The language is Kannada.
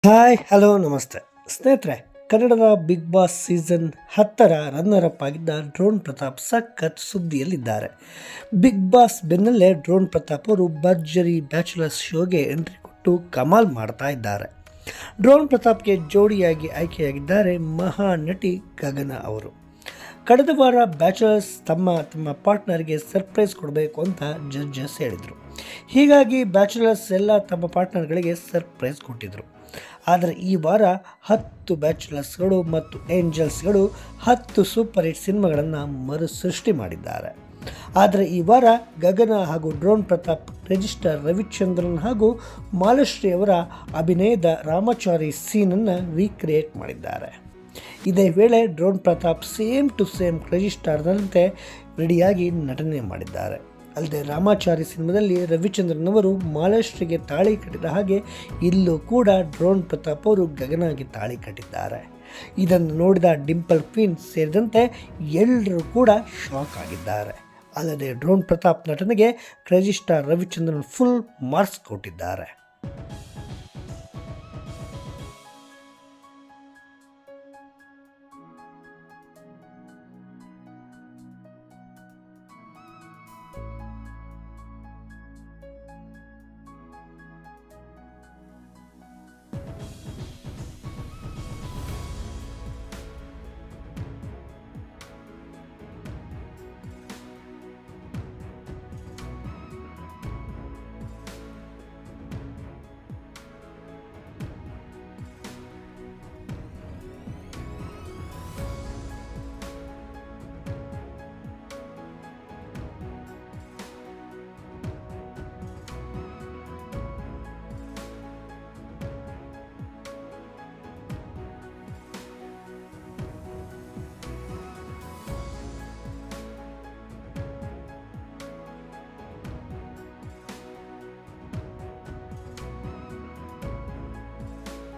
ಹಾಯ್ ಹಲೋ ನಮಸ್ತೆ ಸ್ನೇಹಿತರೆ. ಕನ್ನಡದ ಬಿಗ್ ಬಾಸ್ ಸೀಸನ್ 10ರ ರನ್ನರ್ ಅಪ್ ಆಗಿದ್ದ ಡ್ರೋನ್ ಪ್ರತಾಪ್ ಸಖತ್ ಸುದ್ದಿಯಲ್ಲಿದ್ದಾರೆ. ಬಿಗ್ ಬಾಸ್ ಬೆನ್ನಲ್ಲೇ ಡ್ರೋನ್ ಪ್ರತಾಪ್ ಅವರು ಭರ್ಜರಿ ಬ್ಯಾಚುಲರ್ಸ್ ಶೋಗೆ ಎಂಟ್ರಿ ಕೊಟ್ಟು ಕಮಾಲ್ ಮಾಡ್ತಾ ಇದ್ದಾರೆ. ಡ್ರೋನ್ ಪ್ರತಾಪ್ಗೆ ಜೋಡಿಯಾಗಿ ಆಯ್ಕೆಯಾಗಿದ್ದಾರೆ ಮಹಾನಟಿ ಗಗನ ಅವರು. ಕಳೆದ ವಾರ ಬ್ಯಾಚುಲರ್ಸ್ ತಮ್ಮ ಪಾರ್ಟ್ನರ್ಗೆ ಸರ್ಪ್ರೈಸ್ ಕೊಡಬೇಕು ಅಂತ ಜಡ್ಜಸ್ ಹೇಳಿದರು. ಹೀಗಾಗಿ ಬ್ಯಾಚುಲರ್ಸ್ ಎಲ್ಲ ತಮ್ಮ ಪಾರ್ಟ್ನರ್ಗಳಿಗೆ ಸರ್ಪ್ರೈಸ್ ಕೊಟ್ಟಿದ್ದರು. ಆದರೆ ಈ ವಾರ 10 ಬ್ಯಾಚುಲರ್ಸ್ಗಳು ಮತ್ತು ಏಂಜಲ್ಸ್ಗಳು 10 ಸೂಪರ್ ಹಿಟ್ ಸಿನಿಮಾಗಳನ್ನು ಮರುಸೃಷ್ಟಿ ಮಾಡಿದ್ದಾರೆ. ಆದರೆ ಈ ವಾರ ಗಗನ ಹಾಗೂ ಡ್ರೋನ್ ಪ್ರತಾಪ್ ರಿಜಿಸ್ಟರ್ ರವಿಚಂದ್ರನ್ ಹಾಗೂ ಮಾಲಾಶ್ರೀ ಅವರ ಅಭಿನಯದ ರಾಮಾಚಾರಿ ಸೀನನ್ನು ರೀಕ್ರಿಯೇಟ್ ಮಾಡಿದ್ದಾರೆ. ಇದೇ ವೇಳೆ drone Pratap same to same ರಿಜಿಸ್ಟರ್ನಂತೆ ರೆಡಿಯಾಗಿ ನಟನೆ ಮಾಡಿದ್ದಾರೆ. ಅಲ್ಲದೆ ರಾಮಾಚಾರಿ ಸಿನಿಮಾದಲ್ಲಿ ರವಿಚಂದ್ರನ್ ಅವರು ಮಾಲಾಶ್ರೀಗೆ ತಾಳಿ ಕಟ್ಟಿದ ಹಾಗೆ ಇಲ್ಲೂ ಕೂಡ ಡ್ರೋನ್ ಪ್ರತಾಪ್ ಅವರು ಗಗನಾಗಿ ತಾಳಿ ಕಟ್ಟಿದ್ದಾರೆ. ಇದನ್ನು ನೋಡಿದ ಡಿಂಪಲ್ ಕ್ವೀನ್ ಸೇರಿದಂತೆ ಎಲ್ಲರೂ ಕೂಡ ಶಾಕ್ ಆಗಿದ್ದಾರೆ. ಅಲ್ಲದೆ ಡ್ರೋನ್ ಪ್ರತಾಪ್ ನಟನೆಗೆ ರಿಜಿಸ್ಟರ್ ರವಿಚಂದ್ರನ್ ಫುಲ್ ಮಾರ್ಕ್ಸ್ ಕೊಟ್ಟಿದ್ದಾರೆ.